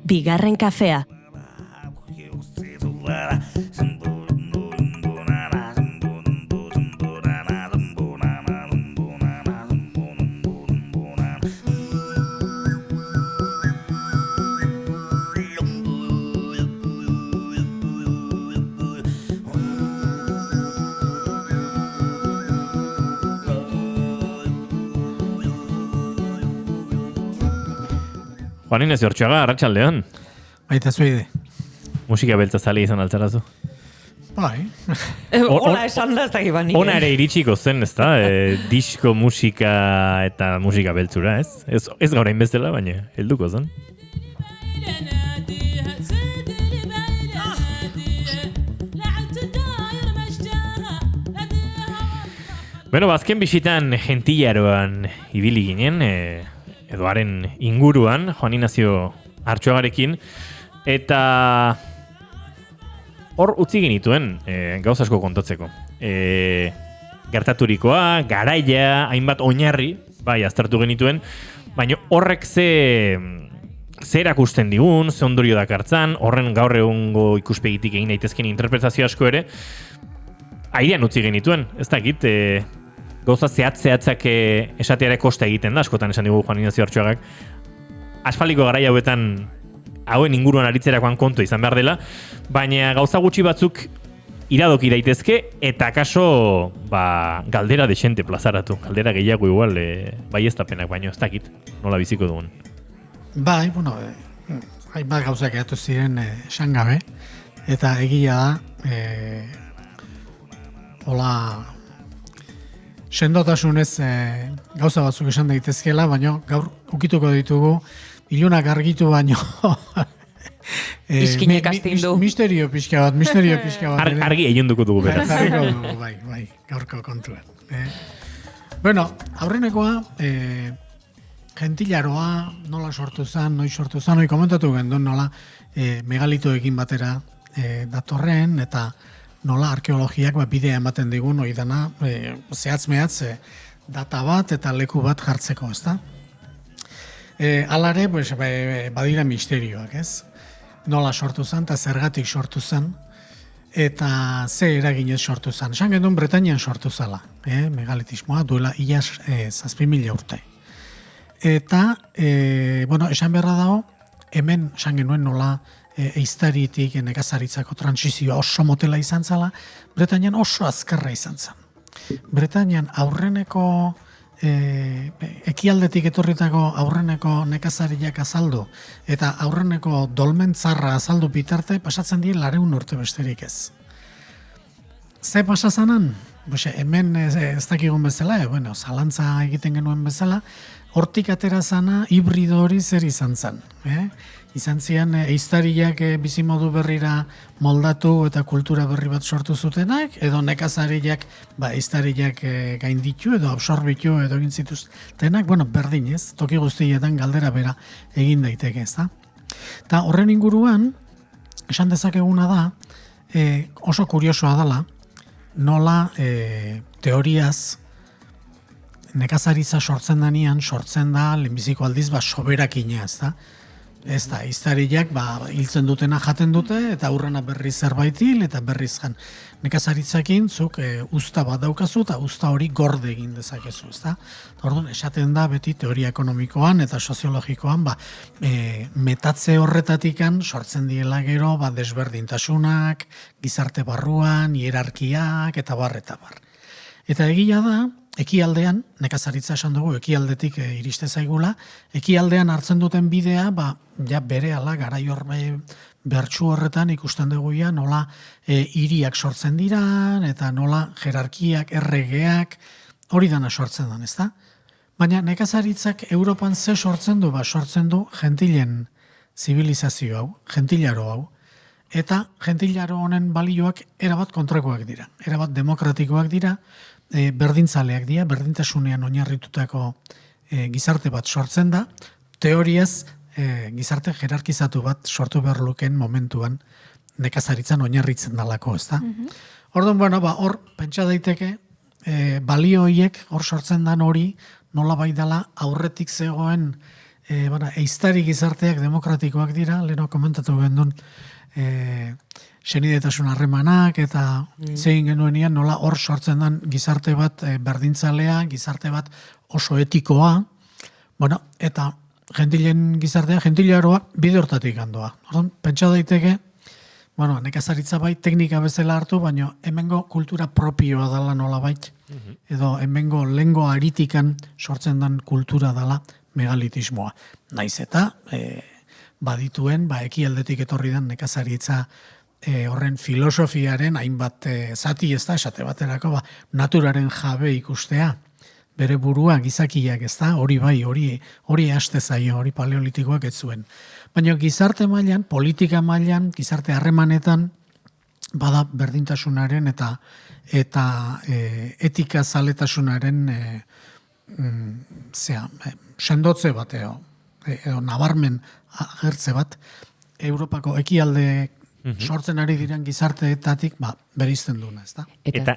Bigarren kafea. Juanin ez hortxoaga, arratsaldeon. Baita zuide. Musika beltza zale izan altzarazu. Bai. Hola esan da ez dakit banik. Ona ere iritsiko zen, ez da? Disko musika eta musika beltzura, ez? Ez gaur hainbestela, baina helduko zen. Bueno, azken bisitan gentillaroan ibili ginen, edo haren inguruan, Juan Ignacio Artxoagarekin, eta hor utzi genituen gauz asko kontatzeko. Gertaturikoa, garaia, hainbat oinarri, bai, aztertu genituen, baina horrek ze erakusten digun, ze ondorio dakartzan, horren gaur egungo ikuspegitik egin daitezken interpretazio asko ere, airean utzi genituen, ez dakit, gauza zehatzak esateare kosta egiten da, askotan esan digu Juan Ignacio Artxoagak, asfaliko garai hauetan hauen inguruan aritzerakoan kontu izan behar dela, baina gauza gutxi batzuk iradoki daitezke, eta kaso galdera desente plazaratu, galdera gehiago igual, bai ez tapenak, baina ez dakit, nola biziko dugun. Bai, bueno, hainbat gauzak egatu ziren esan gabe, eta egia da, hola, sendotasunez gauza batzuk esan daitezkela, baina gaur ukituko ditugu ilunak argitu baino Izkinek astindu. Misterio pixka bat. Argi egin dugu beraz. Argiko dugu, bai, gaurko kontuan. Bueno, aurrenekoa, gentillaroa nola sortu zen, noi komentatu gendun nola megalitoekin batera datorren, eta nola arkeologiak bidea ematen digun hori dana zehatz-mehatz data bat eta leku bat jartzeko, ezta? Alare, badira misterioak, ez? Nola sortu zen eta zergatik sortu zen eta ze eraginez sortu zen. Esan gendun Bretainian sortu zala, megalitismoa duela ia 7.000 urte. Eta, esan beharra dago, hemen esan genuen nola eiztaritik nekazaritzako transizioa oso motela izan zala, Bretainian oso azkarra izan zen. Bretainian aurreneko ekialdetik etorritako aurreneko nekazariak azaldu eta aurreneko dolmentzarra azaldu bitarte pasatzen dien 200 urte besterik ez. Ze pasazanan? Hemen ez dakigun bezala, zalantza egiten genuen bezala, hortik atera zana hibrido hori zer izan zen. Izan zian eiztariak bizimodu berrira moldatu eta kultura berri bat sortu zutenak, edo nekazariak eiztariak gainditu edo absorbitu edo egin zituztenak, berdin ez, toki guztietan galdera bera egin daiteke, ez da. Eta horren inguruan, esan dezakeguna da, oso kuriosoa dela, nola teoriaz nekazaritza sortzen da lehenbiziko aldiz soberakina, ez da. Ez da, eiztariak hiltzen dutena jaten dute eta aurrena berriz zerbait hil eta berriz jan. Nekazaritzakin zuk usta bat daukazu eta usta hori gorde egin dezakezu, ez da. Orduan, esaten da beti teoria ekonomikoan eta soziologikoan metatze horretatikan sortzen diela gero desberdintasunak, gizarte barruan, hierarkiak eta bar. Eta egia da, ekialdean, nekazaritza esan dugu, ekialdetik iriste zaigula, ekialdean hartzen duten bidea, berehala garai bertsu horretan ikusten dugu nola hiriak sortzen diran, eta nola jerarkiak, erregeak, hori dana sortzen dan, ezta? Baina nekazaritzak Europan ze sortzen du? Sortzen du gentilen zibilizazio hau, gentillaro hau, eta gentillaro honen balioak erabat kontrakoak dira, erabat demokratikoak dira, berdintzaleak dira, berdintasunean oinarritutako gizarte bat sortzen da, teoriaz gizarte jerarkizatu bat sortu behar luken momentuan nekazaritzan oinarritzen dalako, ez da? Orduan, hor, pentsa daiteke, balio horiek, hor sortzen dan hori, nola bai dela aurretik zegoen eiztari gizarteak demokratikoak dira, leheno komentatu gendun, senidetasun harremanak eta zein genuenian nola hor sortzen den gizarte bat berdintzalea, gizarte bat oso etikoa, eta gentilen gizartea, gentilaroa bide hortatik handoa. Orduan, pentsa daiteke, nekazaritza bai teknika bezala hartu, baina hemengo kultura propioa dela nola bait, edo hemengo lengo aritikan sortzen den kultura dela megalitismoa. Naiz eta badituen, ekialdetik etorri den nekazaritza horren filosofiaren hainbat zati ez da, esate baterako, naturaren jabe ikustea, bere burua gizakiak ez da, hori bai, hori haste zaio, hori paleolitikoak ez zuen. Baina gizarte mailan, politika mailan, gizarte harremanetan, bada berdintasunaren eta etika zaletasunaren sendotze bat, edo nabarmen agertze bat, Europako ekialde sortzen ari diren gizarteetatik bereizten duena, ez da? Eta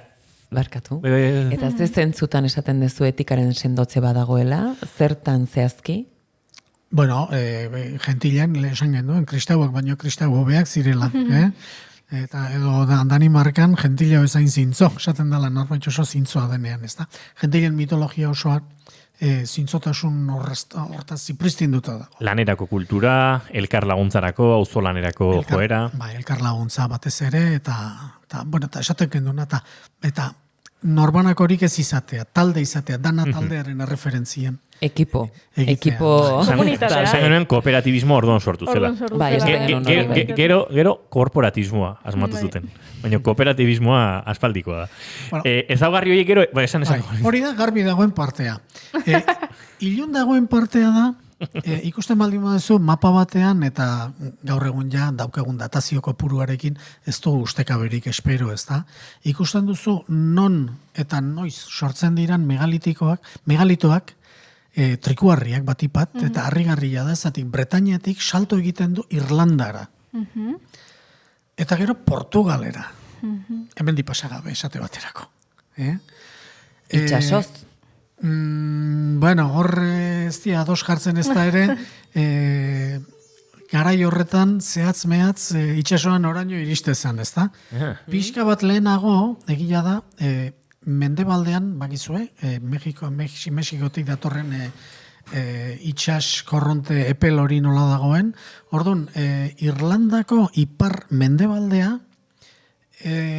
barkatu. Eta ze zentzutan esaten duzu etikaren sendotze badagoela, zertan zehazki? Gentilean esan genduen, kristauak baino kristau hobeak zirela, Eta edo Danimarkan gentila bezain zintzo, esaten dela norbait oso zintzoa denean, ez da? Gentilen mitologia osoa zintzotasun hortaz zipristinduta dago. Lanerako kultura, elkar laguntzarako, auzo lanerako joera. Elkar laguntza batez ere, eta esaten genduna, eta norbanakorik ez izatea, talde izatea, dana taldearen erreferentzien. Ekipo. Komunitatea. Esan genuen kooperatibismo orduan sortu zela. Gero korporatismoa asmatu zuten. Baina kooperatibismoa aspaldikoa da. Ezaugarri horiek gero, esan. Hori da, garbi dagoen partea. Ilun dagoen partea da, ikusten baldin baduzu mapa batean, eta gaur egun daukagun datazio kopuruarekin ez dugu ustekaberik espero, ez da? Ikusten duzu non eta noiz sortzen diran megalitoak, trikuarriak batipat, eta harrigarria da, zatik Bretañatik salto egiten du Irlandara. Eta gero Portugalera. Hemen dipasagabe, esate baterako. Itxasoz. Hor ez dira ados jartzen ez da ere, garai horretan zehatz-mehatz itxasoan oraino iristezan, ez da? Pixka bat lehenago, egia da, mendebaldean, bakizue, Mexikotik datorren itxas korronte epel hori nola dagoen, orduan, Irlandako ipar mendebaldea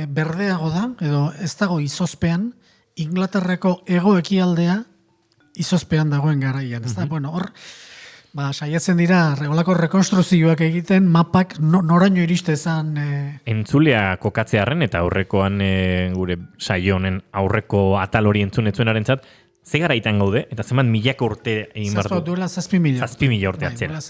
berdeago da, edo ez dago izozpean, Inglaterrako hego ekialdea izozpean dagoen garaian, ez da? Hor, saiatzen dira, olako rekonstruzioak egiten, mapak noraino iristezan... Entzulea kokatzearen eta aurrekoan gure saio honen aurreko atal hori entzunetzuen arentzat, ze garaitan gaude, eta zeman milaka urte egin behar du? Duela 7.000 urte atzera.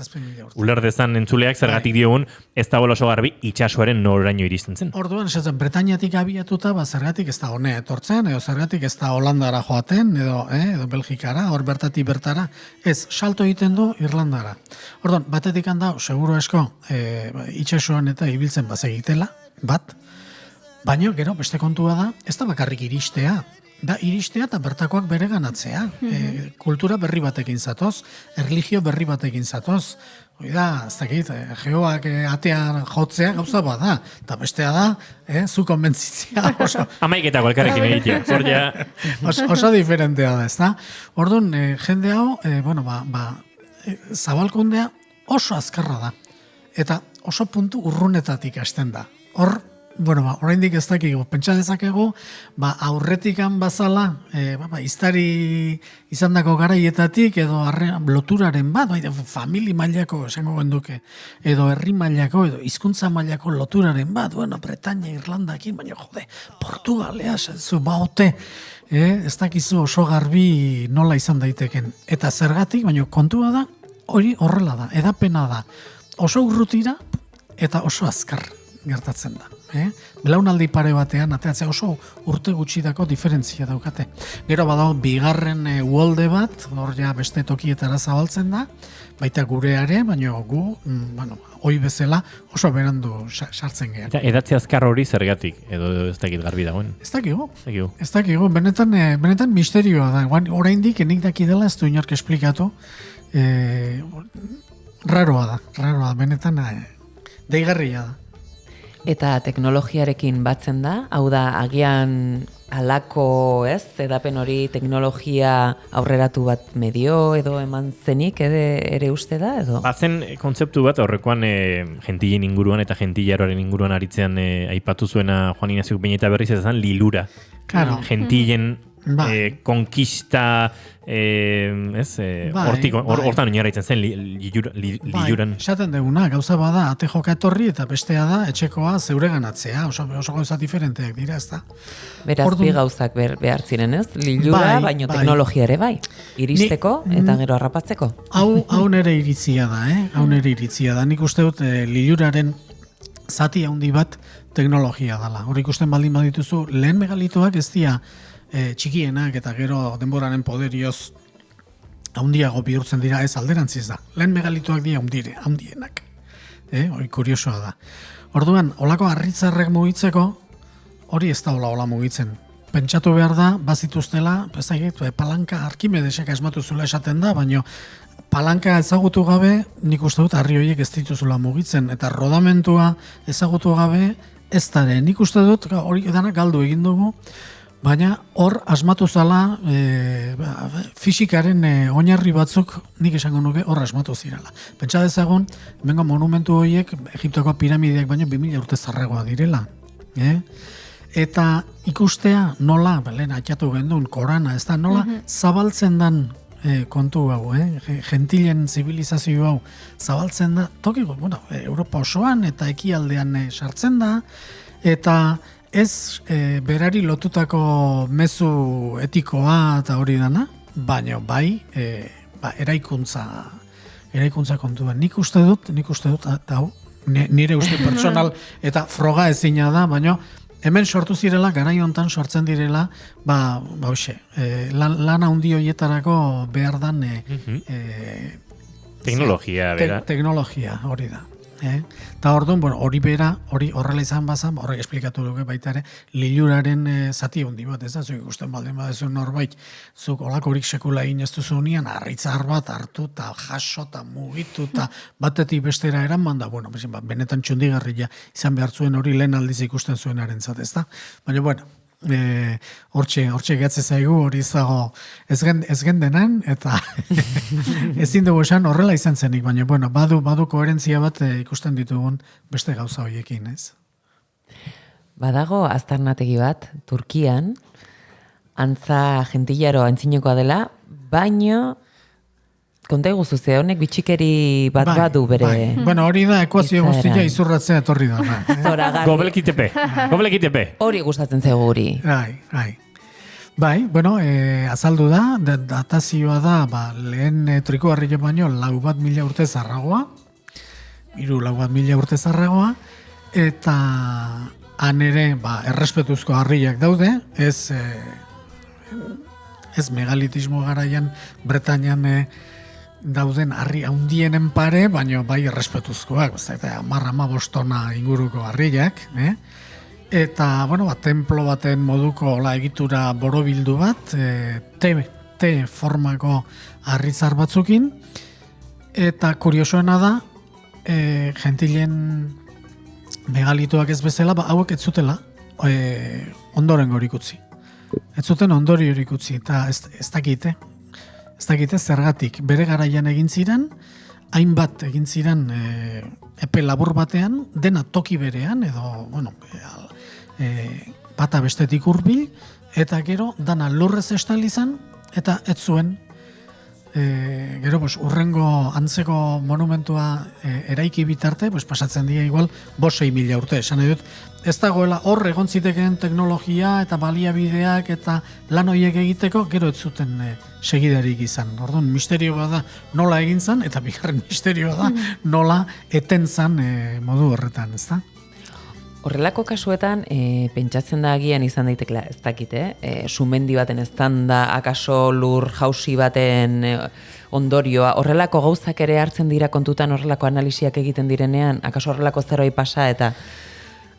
Uler dezan entzuleak zergatik diogun, ez da oso garbi itxasoaren noraino iristen zen. Orduan, esatzen, Bretañatik abiatuta, zergatik ez da honea etortzen, edo zergatik ez da Holandara joaten, edo Belgikara, hor bertatik bertara, ez, salto egiten du Irlandara. Orduan, batetik handa, seguro asko, itxasoan eta ibiltzen bazegitela, bat, baina, gero, beste kontua da, ez da bakarrik iristea, da iristea eta bertakoak bere ganatzea. Kultura berri batekin zatoz, erlijio berri batekin zatoz. Hoi da, ez dakit, geoak atean jotzea gauza bada. Eta bestea da, zu konbentzitzea. Amaiketako elkarrekin egitea. Oso diferentea da, ez da? Orduan, jende hau, zabalkundea oso azkarra da. Eta oso puntu urrunetatik hasten da. Hor, oraindik ez dakigu, pentsa dezakegu, aurretikan bazala, iztari izandako garaietatik, edo loturaren bat, famili mailako, esango genduke, edo herri mailako, edo hizkuntza mailako loturaren bat, Bretaña, Irlandakin, baina Portugalea, zu baute, ez dakizu oso garbi nola izan daiteken. Eta zergatik, baina kontua da, hori horrela da, edapena da, oso urrutira, eta oso azkar gertatzen da. Belaunaldi pare batean, ateatzea oso urte gutxidako diferentzia daukate. Gero badago, bigarren uolde bat, hor ja beste tokietara zabaltzen da, baita gureare, baina gu, hoi bezala oso berandu sartzen gehan. Eta edatze azkar hori zergatik, edo ez dakit garbi dagoen? Ez dakigu, benetan misterioa da. Oraindik enik dakidela ez du inork esplikatu, raroa da, benetan deigarria da. Eta teknologiarekin batzen da, hau da, agian alako, edapen hori teknologia aurreratu bat medio edo eman zenik ere uste da, edo? Bazen kontzeptu bat aurrekoan gentilien inguruan eta gentillaroaren inguruan aritzean aipatu zuena Juan Ignacio Peña berriz ezan lilura. Claro. Gentillen konkista, hortan oinarritzen zen liluran. Esaten deguna, gauza bada, ate joka etorri eta bestea da, etxekoa zeureganatzea, oso gauza diferenteak dira, ez da. Beraz, bi gauzak behar ziren, ez? Lilura, baino teknologia ere bai. Iristeko eta gero harrapatzeko. Hau nere iritzia da, Hau nere iritzia da. Nik uste dut liluraren zati handi bat teknologia dela. Hor ikusten baldin badituzu, lehen megalitoak ez dira txikienak eta gero denboraren poderioz handiago bihurtzen dira, ez alderantziz da. Lehen megalitoak dira handienak. Hori kuriosoa da. Orduan, olako harritzarrek mugitzeko, hori ez da hola mugitzen. Pentsatu behar da, bazituztela, palanka Arkimedesek asmatu zula esaten da, baina palanka ezagutu gabe, nik uste dut harri horiek ez dituzula mugitzen, eta rodamentua ezagutu gabe, ez dara. Nik uste dut, hori edanak galdu egin dugu, baina hor asmatu zala fisikaren oinarri batzuk nik esango nuke hor asmatu zirela. Pentsa dezagun, hemengo monumentu horiek Egiptoko piramideak baino 2000 urte zarragoa direla. Eta ikustea nola, lehen atxatu gendun, Korana, ez da, nola zabaltzen dan kontu hau, gentilen zibilizazio hau zabaltzen da, tokiko, Europa osoan eta ekialdean sartzen da, eta ez berari lotutako mezu etikoa eta hori dana, baina bai eraikuntza kontua. Nik uste dut, eta hau, nire uste pertsonal eta froga ezina da, baina hemen sortu zirela, garai hontan sortzen direla, lan handi horietarako behar dan teknologia, bera. Teknologia, hori da. Eta orduan, hori horrela izan bazan, horrek esplikatu dugu baita ere, liluraren zati handi bat, ez da, zuk ikusten baldin badezu norbait, zuk olakorik sekula egin ez duzu unian, harritzar bat hartu, eta jaso, eta mugitu, eta batetik bestera eraman da, benetan txundigarria izan behar zuen hori lehen aldiz ikusten zuenaren zat, ez da? Baina, hortxe gatze zaigu, hori izago ez gendenan, eta ezin dugu esan horrela izan zenik, baina badu koherentzia bat ikusten ditugun beste gauza horiekin, ez? Badago aztarnategi bat, Turkian, antza gentillaro antzinekoa dela, baino konta iguzu ze honek bitxikeri bat badu bere... hori da ekuazio guztia izurratzea etorri da. Goblekitepe. Hori gustatzen zego guri. Azaldu da, datazioa da, lehen trikoarri baino 4.000 urte zarragoa, 4.000 urte zarragoa, eta han ere, errespetuzko harriak daude, ez megalitismo garaian Bretañan dauden harri handienen pare, baina bai errespetuzkoak, eta 10-15 tona inguruko harriak, eta, templo baten moduko egitura borobildu bat, T formako harrizar batzukin, eta kuriosoena da, gentilen megalitoak ez bezala, hauek ez zutela ondoren gorik utzi. Ez zuten ondori horik utzi, eta ez dakite. Ez dakite zergatik, bere garaian egin ziren, hainbat egin ziren epe labur batean, dena toki berean, edo, bata bestetik hurbil, eta gero, dana lurrez estalizan, eta ez zuen, gero, urrengo antzeko monumentua eraiki bitarte, pasatzen dira igual, 5.000 urte, esan edut, ez dagoela hor egon zitekeen teknologia eta baliabideak eta lan horiek egiteko, gero ez zuten segidarik izan. Orduan, misterioa da nola egin zan, eta bigarren misterioa da nola eten zan modu horretan, ez da? Horrelako kasuetan, pentsatzen da agian izan daitekela, ez dakite, sumendi baten eztanda, akaso lur jausi baten ondorioa, horrelako gauzak ere hartzen dira kontutan horrelako analisiak egiten direnean, akaso horrelako zeroi pasa eta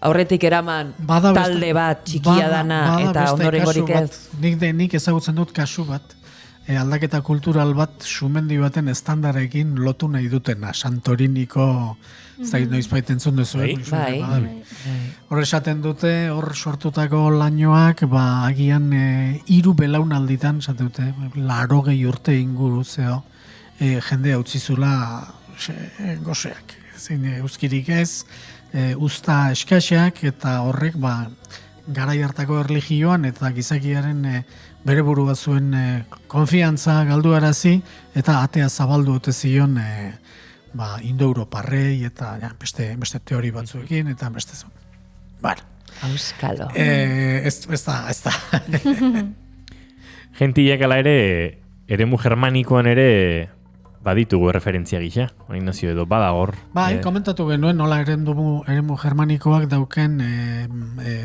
aurretik eraman talde bat txikia dana eta ondorengorik ez. Nik ezagutzen dut kasu bat, aldaketa kultural bat sumendi baten estandarekin lotu nahi dutena, Santoriniko zait noiz baita entzun duzu. Bai. Hor esaten dute, hor sortutako lainoak, agian 3 belaunalditan, esaten dute, 80 urte inguru zeo, jendea utzizula goseak. Zein euskirik ez, usta eskaxeak, eta horrek, garai hartako erlijioan eta gizakiaren bere burua zuen konfiantza galduarazi eta atea zabaldu ote zion Indo-Europarrei eta beste teori batzuekin eta beste zuen. Auskalo. Ez da. Gentillak ala ere, eremu germanikoan ere baditugu referentzia gisa, orain nazio edo badagor. Komentatu genuen nola eremu germanikoak dauken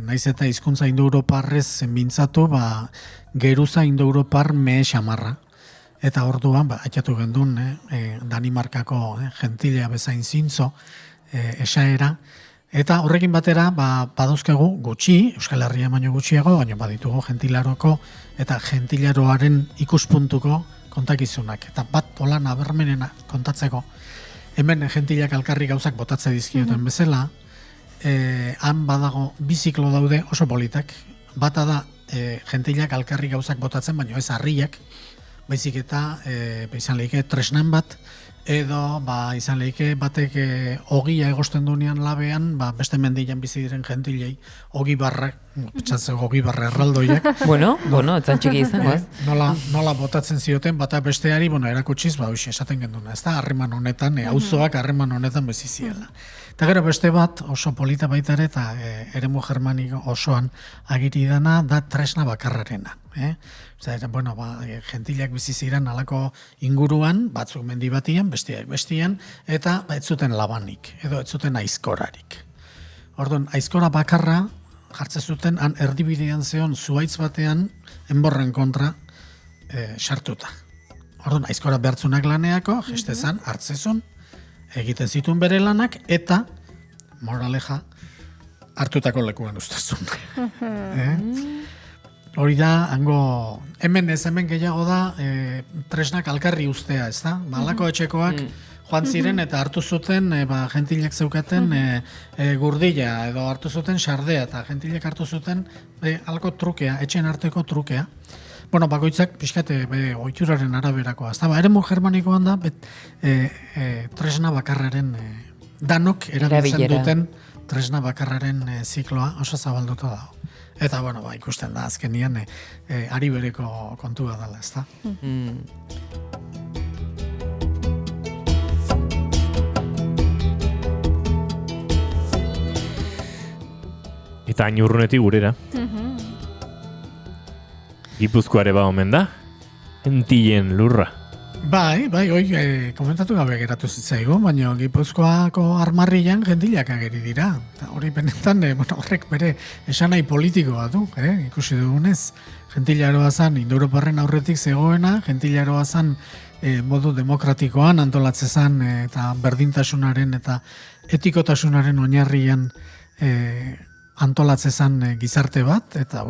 naiz eta hizkuntza indo-europarrez mintzatu, geruza indo-europar mehe xamarra. Eta orduan, atxatu gendun, Danimarkako gentila bezain zintzo, esaera. Eta horrekin batera, badauzkegu gutxi, Euskal Herria baino gutxiago, baina baditugu gentilaroko eta gentilaroaren ikuspuntuko kontakizunak. Eta bat hola nabarmenena kontatzeko, hemen gentilak alkarri gauzak botatze dizkioten bezala, han badago biziklo daude oso politak. Bata da gentilak alkarri gauzak botatzen, baina ez harriak, baizik eta izan lehike tresnan bat, edo izan lehike batek ogia egosten duenean labean, beste mendian bizi diren gentilei ogi barrak, petxatzeko ogi barra erraldoiak. Bueno, etzan txiki izango, ez? Nola botatzen zioten, bata besteari, erakutsiz, esaten genduna, ez da, harreman honetan, auzoak harreman honetan beziziela. Eta gero beste bat, oso polita baita ere, eta eremu germaniko osoan agiri dana, da tresna bakarrarena. Gentilak biziziran alako inguruan, batzuk mendi batian, bestian, eta ez zuten labanik, edo ez zuten aizkorarik. Orduan, aizkora bakarra jartzen zuten, han erdibidean zeon zuaitz batean, enborren kontra sartuta. Orduan, aizkora behartzunak laneako, jestezan, hartzezun, egiten zituen bere lanak, eta, moraleja, hartutako lekuan ustezun. Hori da, hango, hemen gehiago da, tresnak alkarri ustea, ez da? Alako etxekoak joan ziren eta hartu zuten, gentilek zeukaten gurdila, edo hartu zuten sardea, eta gentilek hartu zuten alako trukea, etxen arteko trukea. Bakoitzak pixkate oituraren araberakoa. Ez da, eremu germanikoan da, tresna bakarraren, danok erabiltzen duten tresna bakarraren zikloa oso zabalduta dago. Eta, ikusten da, azkenian, ari bereko kontua dela, ez da? Eta hain urrunetik gurera. Gipuzkoare omen da? Gentien lurra. Bai, komentatu gabe geratu zitzaigu, baina Gipuzkoako armarrian gentilak ageri dira. Eta hori benetan, horrek bere esanai politikoa du, ikusi dugunez. Gentilaroa zan, Indo-Europarren aurretik zegoena, gentilaroa zan modu demokratikoan antolatzezan eta berdintasunaren eta etikotasunaren oinarrian antolatzezan gizarte bat, eta,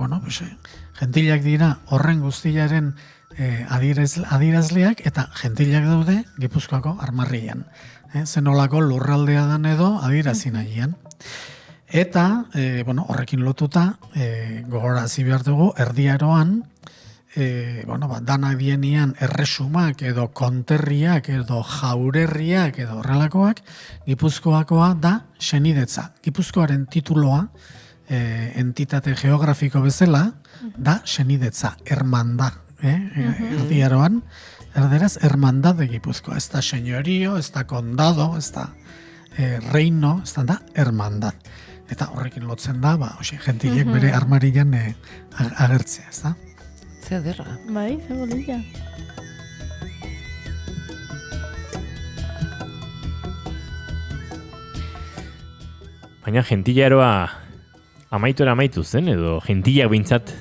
gentilak dira horren guztiaren adierazleak eta gentilak daude Gipuzkoako armarrian. Zenolako lurraldea dan edo adierazi nahian. Eta, horrekin lotuta, gogorazi behar dugu, erdiaroan, danak dienian erresumak edo konterriak edo jaurerriak edo horrelakoak, Gipuzkoakoa da senidetza. Gipuzkoaren tituloa, entitate geografiko bezala, da senidetza, hermanda. Erdiaroan, erderaz, hermandad de Gipuzkoa. Ez da senyorio, ez da condado, ez da reino, ez da hermandad. Eta horrekin lotzen da, gentilek bere armarian agertzea, ez da? Ze derra. Bai, ze bolilla. Baina gentilaroa amaitu zen, edo gentillak bintzat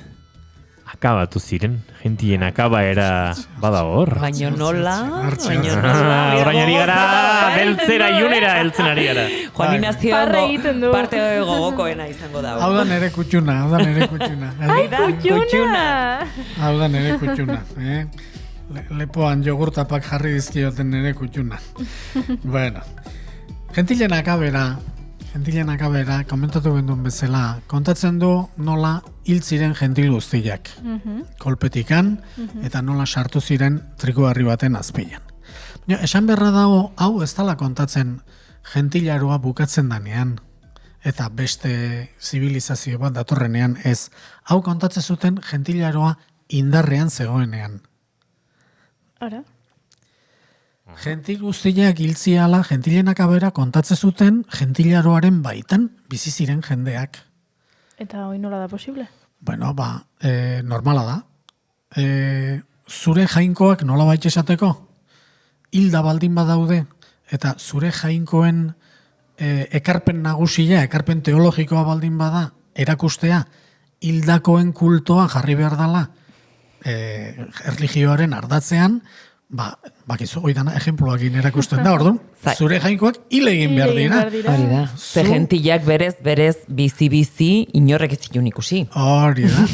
akabatu ziren. Gentien akabaera badago hor. Baina nola? Orain ari gara, beltzera iunera heltzen ari gara. Juan Ignacio Parra egiten du. parte gogokoena izango da. Hau da nere kutxuna. Ai, kutxuna! Hau da nere kutxuna. lepoan jogurtapak jarri dizkioten nire kutxuna. Bueno, Gentilen akabera, komentatu genduen bezala, kontatzen du nola hil ziren gentil guztiak. Kolpetikan, eta nola sartu ziren trikuharri baten azpian. Baina, esan beharra dago, hau ez dela kontatzen gentilaroa bukatzen danean, eta beste zibilizazio bat datorrenean ez. Hau kontatzen zuten gentilaroa indarrean zegoenean. Ara? Gentil guztiak hiltziala, gentilen akabera kontatzen zuten gentilaroaren baitan bizi ziren jendeak. Eta hori nola da posible? Bueno, normala da. Zure jainkoak nola baita esateko? Hilda baldin badaude, eta zure jainkoen ekarpen nagusia, ekarpen teologikoa baldin bada, erakustea, hildakoen kultoa jarri behar dela erlijioaren ardatzean, bakizu, oidana ejemploak erakusten da, orduan, zure jainkoak hil egin behar dira. Hori da. Ze gentilak berez, bizi, inorrek ez zituen ikusi. Hori da.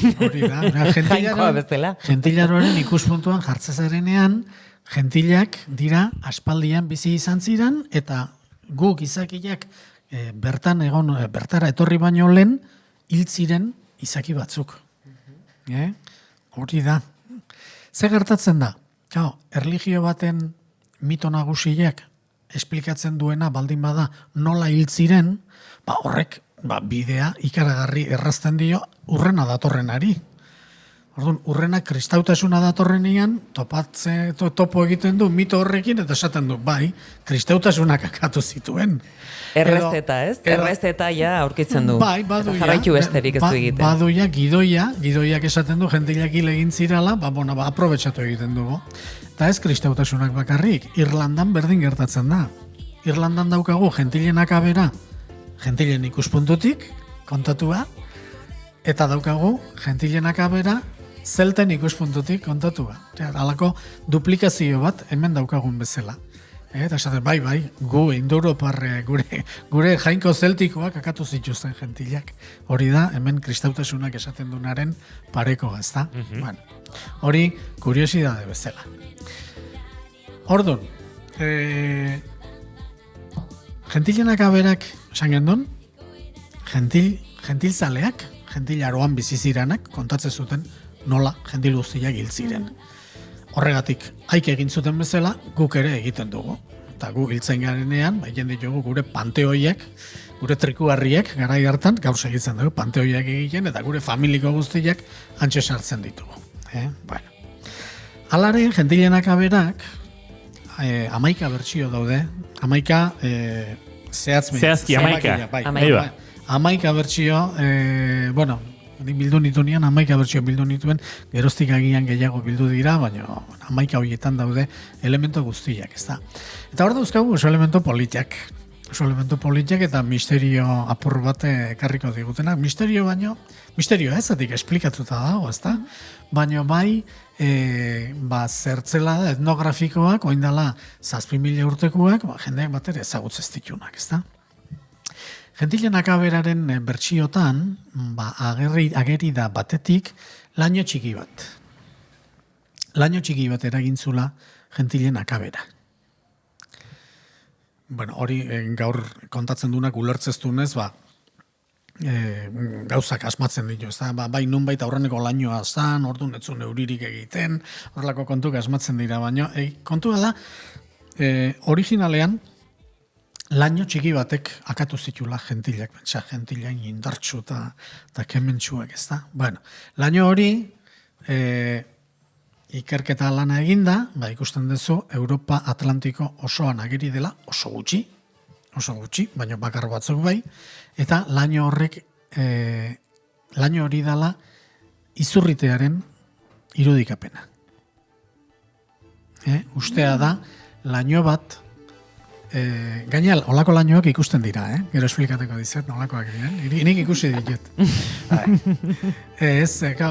Jainkoa bezala. Gentilaroaren ikuspuntuan jartzezarenean, gentilak dira aspaldian bizi izan ziren, eta guk izakiak bertara etorri baino lehen, hil ziren izaki batzuk. Hori da. Ze gertatzen da? Erlijio baten mito nagusiak esplikatzen duena baldin bada nola hil ziren, horrek bidea ikaragarri errazten dio urrena datorrenari. Orduan, urrena kristautasuna datorrenean topo egiten du mito horrekin eta esaten du, kristautasunak akatu zituen. Errezeta, ez? Errezeta ja aurkitzen du. Baduia. Jarraitu besterik ez du egiten. Baduia, gidoiak esaten du, gentilak hil egin zirala, aprobetxatu egiten dugu. Eta ez kristautasunak bakarrik, Irlandan berdin gertatzen da. Irlandan daukagu gentilen akabera, gentilen ikuspuntutik, kontatua, eta daukagu gentilen akabera, zelten ikuspuntutik kontatua. Halako duplikazio bat hemen daukagun bezala. Eta esaten, bai, gu indoeuroparre, gure jainko zeltikoak akatu zituzten gentilak. Hori da, hemen kristautasunak esaten dunaren pareko, ez da? Hori, kuriosidade bezala. Orduan, gentilen akaberak, esan gendun, gentilzaleak, gentilaroan biziziranak, kontatzen zuten nola gentil guztiak hil ziren. Horregatik, haik egin zuten bezala, guk ere egiten dugu. Eta gu hiltzen garenean, ditugu gure panteoiak, gure trikuharriak, garai hartan, gauz egitzen dugu, panteoiak egiten, eta gure familiko guztiak antxe sartzen ditugu. Halare, gentilen akaberak, 11 bertsio daude, 11 zehazki 11. 11 bertsio, bildu nituenean, 11 bertsio bildu nituen, geroztik agian gehiago bildu dira, baina 11 horietan daude elemento guztiak, ez da. Eta hor dauzkagu oso elemento politiak. Eta misterio apur bat ekarriko digutenak. Misterio ezatik esplikatuta dago, ez da? Baina zertzela da etnografikoak, oindala 7.000 urtekoak, jendeak bat ere ezagutzez ditunak, ez da? Gentilen akaberaren bertsiotan, ageri da batetik, laino txiki bat. Laino txiki bat eragintzula gentilen akabera. Hori gaur kontatzen dunak ulertzeztunez, gauzak asmatzen ditu, ez da? Bai nunbait aurreneko lainoa zan, orduan ez zuen euririk egiten, horrelako kontuk asmatzen dira, baina kontua da, originalean, laino txiki batek akatu zitula gentilak, gentilain indartsu eta kementsuak, ez da? Laino hori ikerketa lana eginda, ikusten duzu, Europa Atlantiko osoan ageri dela, oso gutxi, baina bakar batzuk bai, eta laino hori dela izurritearen irudikapena. Ustea da, laino bat, gainal, olako lainoak ikusten dira, gero esplikateko dizet, nolakoak diren, nik ikusi ditut.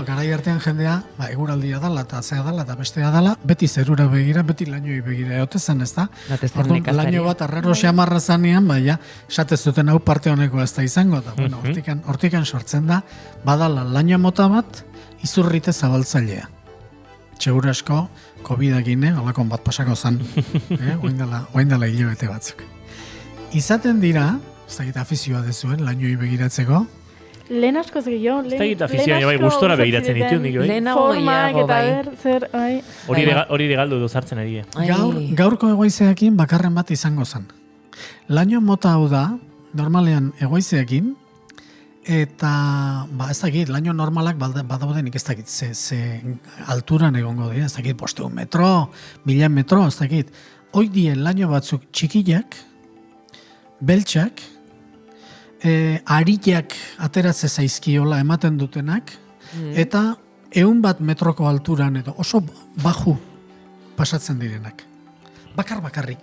Garai artean jendea, eguraldia dala, eta zea dala, eta bestea dala, beti zerura begira, beti lainoi begira, eotezen ez da. Laino bat arraro xamarra zanean, esatez duten hau parte honeko ez da izango, eta hortikan sortzen da, badala laino mota bat, izurrite zabaltzailea. seguru asko, COVID-ekin, holakon bat pasako zan, oain dela hilabete batzuk. Izaten dira, ez dakit afizioa dezuen, lainoi begiratzeko, Lehen askoz gehiago. Ez da egit afizioa, bai, gustora begiratzen ditu, nik, bai. Lehenago Formak gehiago, eta bai. ber, zer, bai. Hori de galdu du sartzen ari. Gaurko egoizeekin bakarren bat izango zen. Laino mota hau da, normalean egoizeekin, eta, ez dakit, laino normalak badaude nik ez dakit, ze alturan egongo dira, ez dakit, 500 metro, 1000 metro, ez dakit. Hoi dien laino batzuk txikiak, beltxak, ariak ateratze zaizkiola ematen dutenak, eta 100 metroko alturan edo oso baju pasatzen direnak. Bakarrik.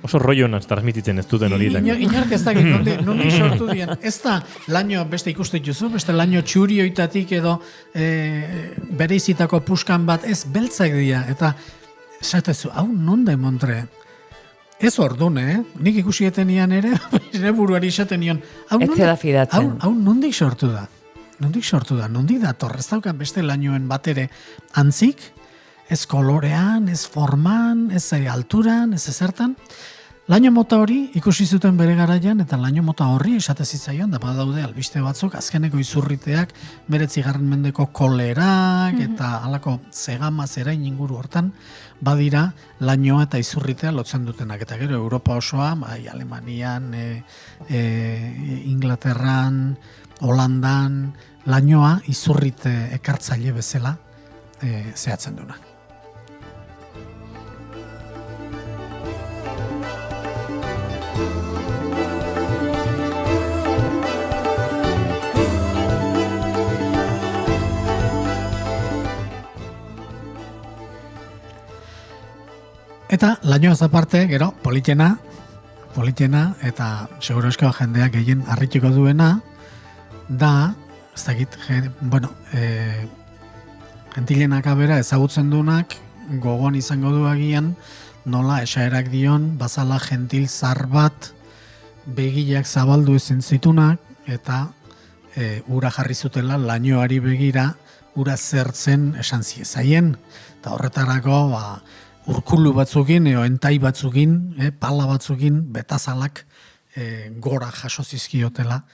Oso rollonak transmititzen ez duten horietan. Inork ez dakit, nondik sortu dian. Ez da, laino beste ikusten duzu, beste laino txurioitatik edo bereizitako puskan bat, ez beltzak dira. Eta esatezu, hau non da emontre? Ez ordun, nik ikusi etenian ere, nire buruari esaten nion. Ez zeda fidatzen. Hau nondik sortu da? Nondik dator? Ez daukan beste lainoen bat ere antzik, ez kolorean, ez forman, ez alturan, ez ezertan. Laino mota hori ikusi zuten bere garaian, eta laino mota horri esate zitzaion, da badaude albiste batzuk, azkeneko izurriteak, 19. mendeko kolerak, eta halako zegama zerain inguru hortan, badira lainoa eta izurritea lotzen dutenak. Eta gero Europa osoa, bai, Alemanian, Inglaterran, Holandan, lainoa izurrite ekartzaile bezala zehatzen duna. Eta lainoaz aparte, gero, politena, eta seguro esko jendeak gehien harrituko duena, da, ez dakit, gentilenak abera ezagutzen dunak, gogoan izango du agian, nola esaerak dion, bazala gentil zar bat, begiak zabaldu ezin zitunak, eta ura jarri zutela lainoari begira, ura zertzen esan ziezaien, eta horretarako, urkulu batzukin, entai batzukin, pala batzukin, betazalak gora jaso zizkiotela.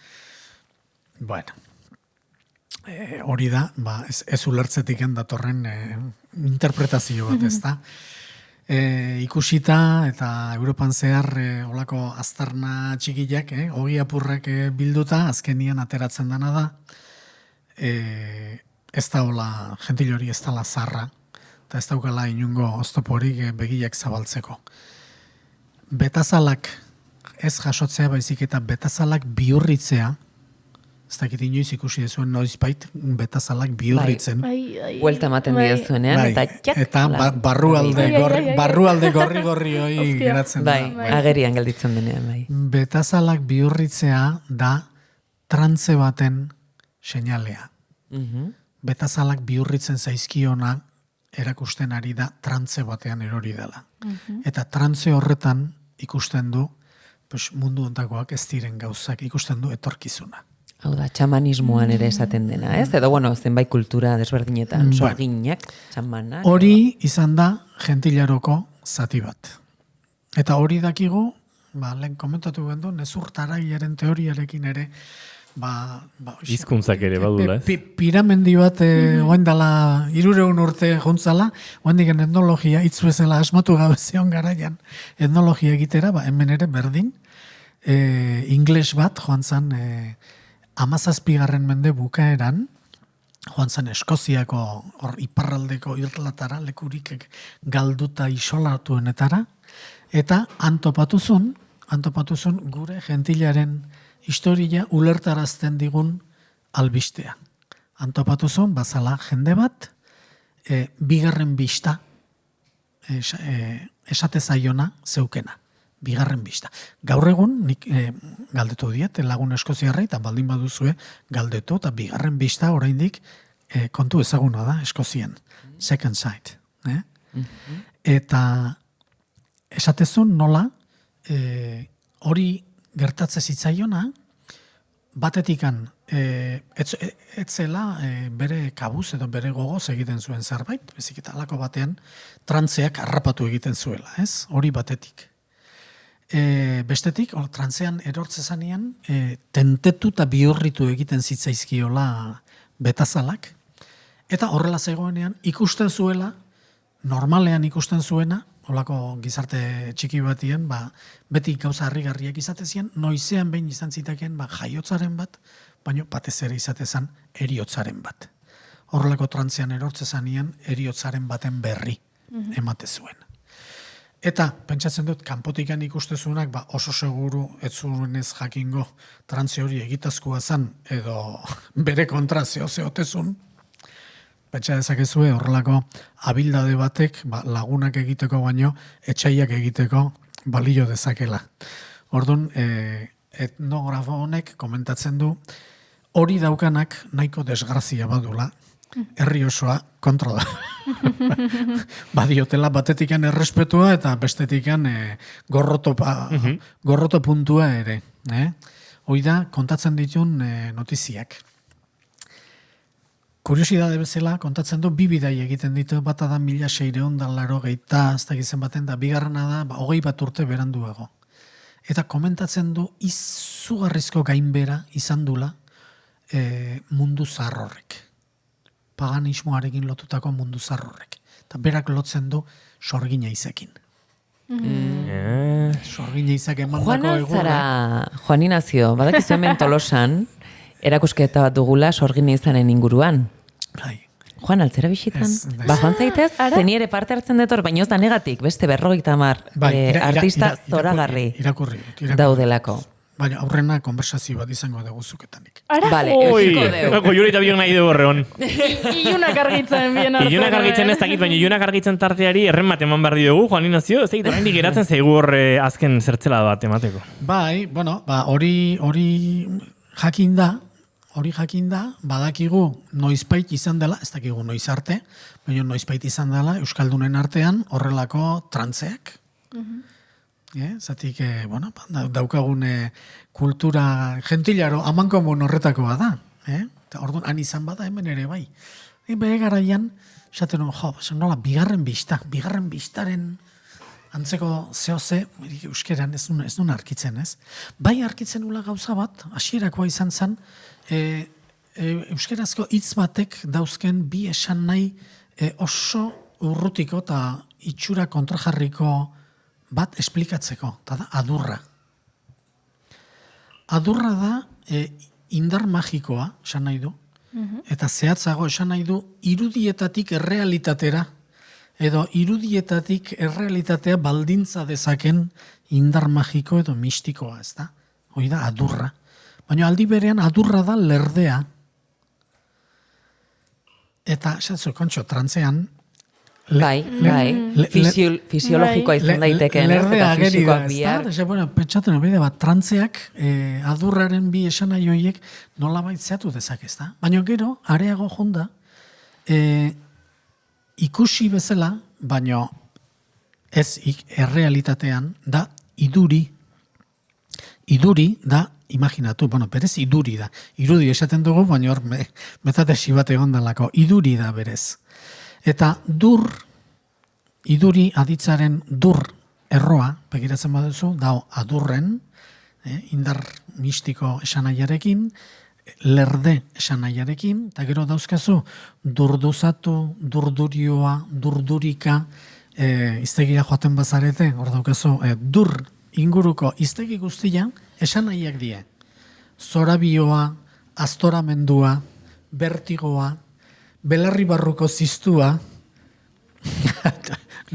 Bueno, hori da, ez ulertzetik datorren interpretazio bat, ez da. Ikusita eta Europan zehar olako aztarna txikiak, ogi apurrak bilduta, azkenian ateratzen dana da, ez da hola, gentil hori ez da la zarra, eta ez daukala inungo oztoporik begiak zabaltzeko. Betazalak ez jasotzea baizik eta betazalak bihurritzea, ez dakit inoiz ikusi dezuen noizbait betazalak bihurritzen. Buelta ematen diezuenean, eta txak. Eta barrualde gorri hori geratzen da. Agerian gelditzen denean, bai. Betazalak bihurritzea da trantze baten seinalea. Betazalak bihurritzen zaizkiona erakusten ari da trantze batean erori dela. Eta trantze horretan ikusten du mundu ontakoak ez diren gauzak, ikusten du etorkizuna. Hau da, txamanismoan ere esaten dena, ez? Edo, zenbait kultura desberdinetan, sorginak, txamanak. Hori izan da gentilaroko zati bat. Eta hori dakigu, lehen komentatu gendu, nezurtaraiaren teoriarekin ere, hizkuntzak ere badula, ez? Piramendi bat oain dela 300 urte jontzala, oain digen etnologia hitz bezala asmatu gabe zion garaian etnologia egitera, hemen ere berdin, ingles bat joan zan 17. mende bukaeran, joan zan Eskoziako iparraldeko irlatara, lekurik galduta isolatuenetara, eta antopatuzun gure gentilaren historia ulertarazten digun albistea. Antopatuzun, bazala jende bat, bigarren bista esate zaiona zeukena. Bigarren bista. Gaur egun, nik galdetu diet, lagun eskoziarra, eta baldin baduzue galdetu, eta bigarren bista oraindik kontu ezaguna da Eskozian. Second sight. Eta esatezun nola, hori gertatze zitzaiona, batetikan etzela bere kabuz edo bere gogoz egiten zuen zerbait, bezik eta halako batean trantzeak harrapatu egiten zuela, ez? Hori batetik. Bestetik, trantzean erortze zanean, tentetu eta bihurritu egiten zitzaizkiola betazalak, eta horrela zegoenean ikusten zuela, normalean ikusten zuena, holako gizarte txiki batien, beti gauza harrigarriak izatezien, noizean behin izan zitekeen jaiotzaren bat, baina batez ere izatezan eriotzaren bat. Horrelako trantzean erortze zanean eriotzaren baten berri emate zuen. Eta, pentsatzen dut, kanpotikan ikustezunak oso seguru ez zuenez jakingo trantze hori egitazkoa zan, edo bere kontra zeotezun, pentsa dezakezue horrelako abildade batek lagunak egiteko baino, etxaiak egiteko balio dezakela. Orduan, etnografo honek komentatzen du, hori daukanak nahiko desgrazia badula, herri osoa kontra da. Badiotela batetikan errespetua eta bestetikan gorroto puntua ere. Hoi da, kontatzen ditun notiziak. Kuriosidade bezala, kontatzen du, 2 bidai egiten ditu, bata da 1680, ez dakizen baten da, bigarrena da, 20 urte beranduago. Eta komentatzen du, izugarrizko gainbera izan dula mundu zaharrorrek. Paganismoarekin lotutako mundu zaharrorrek. Eta berak lotzen du sorgina izekin. Sorgina izak emandako egurra. Juan Inazio, badakizu hemen Tolosan, erakusketa bat dugula sorgina izanen inguruan. Bai. Juan, altzera bisitan? Joan zaitez, zeni ere parte hartzen detor, baina ez da negatik, beste 50 artista zoragarri daudelako. Baina aurrena konversazio bat izango dugu zuketanik. Vale, Juri eta bion nahi dugu horreon. Ilunak argitzen bien hartu. Ilunak argitzen ez dakit, baina ilunak argitzen tarteari erren bat eman behar dugu, Juan Inazio, ez dakit oraindik geratzen zaigu horre azken zertzela bat emateko. Bai, bueno, hori jakinda, badakigu noizbait izan dela, ez dakigu noiz arte, baina noizbait izan dela Euskaldunen artean horrelako trantzeak. Zatik, daukagun kultura gentilaro amankomun horretakoa da. Orduan, han izan bada hemen ere bai. Bere garaian, esaten nola, bigarren bistaren antzeko zehoze, euskeran ez duen arkitzen, ez? Bai arkitzen nula gauza bat, hasierakoa izan zen, euskerazko hitz batek dauzken bi esan nahi oso urrutiko eta itxura kontrajarriko bat esplikatzeko, eta da adurra. Adurra da indar magikoa, esan nahi du, eta zehatzago esan nahi du irudietatik errealitatera, edo irudietatik errealitatea baldintza dezaken indar magiko edo mistikoa, ez da? Hoi da, adurra. Baina aldi berean adurra da lerdea. Eta, esatzu, kontxo, trantzean, fisiologikoa izan daitekeen, lerdea eta fisikoak bihar. Pentsatzen bide bat, trantzeak adurraren bi esanai horiek nolabait zeatu dezak, ez da? Baina gero, areago jonda, ikusi bezala, baina ez errealitatean, da iduri. Iduri da, imaginatu, berez iduri da. Irudi esaten dugu, baina hor metatesi bat egon dalako. Iduri da berez. Eta iduri aditzaren erroa, begiratzen baduzu, dao adurren, indar mistiko esanaiarekin, lerde esanaiarekin, eta gero dauzkazu durduzatu, durdurioa, durdurika, iztegia joaten bazarete, hor daukazu, dur inguruko iztegi guztia esanaiak die. Zorabioa, astoramendua, bertigoa, belarri barruko ziztua,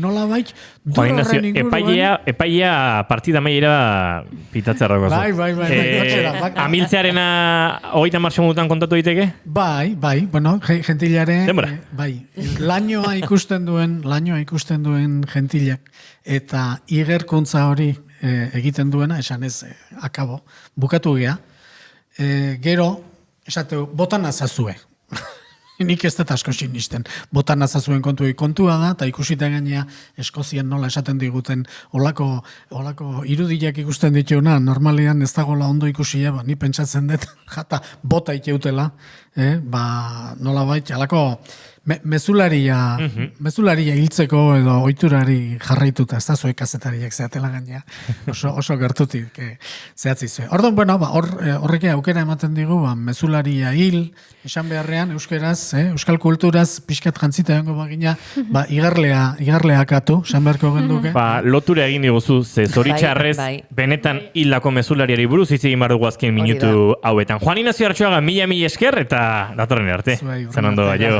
nola baik, durren inguruan... Epaia partida maiera pitatzea dago. Bai. Amiltzearena 30 minutan kontatu daiteke? Bai, gentilare... Bai, lainoa ikusten duen gentilak, eta igerkuntza hori egiten duena, esan ez, akabo, bukatu gea, gero, esateu, botan azazue. Nik ez dut asko sinisten. Botan nazazuen kontua da, eta ikusita gainea Eskozien nola esaten diguten olako irudiak ikusten dituena, normalean ez dagoela ondo ikusia, ni pentsatzen dut, jata bota ikeutela, nola baita, alako mezularia hiltzeko edo ohiturari jarraituta, ez da zuek kazetariak zeatela gainea, oso gertutik zehatzi zuen. Orduan, horrek aukera ematen digu, mezularia hil, esan beharrean, euskeraz, euskal kulturaz, pixkat jantzita egongo bagina, igarleak atu, esan beharko genduke. Lotura egin diguzu, ze zoritxarrez, benetan hildako mezulariari buruz hitz egin bardugu azken minutu hauetan. Juan Ignacio Artxoaga, mila esker, eta datorren arte. Zan ondo, aio.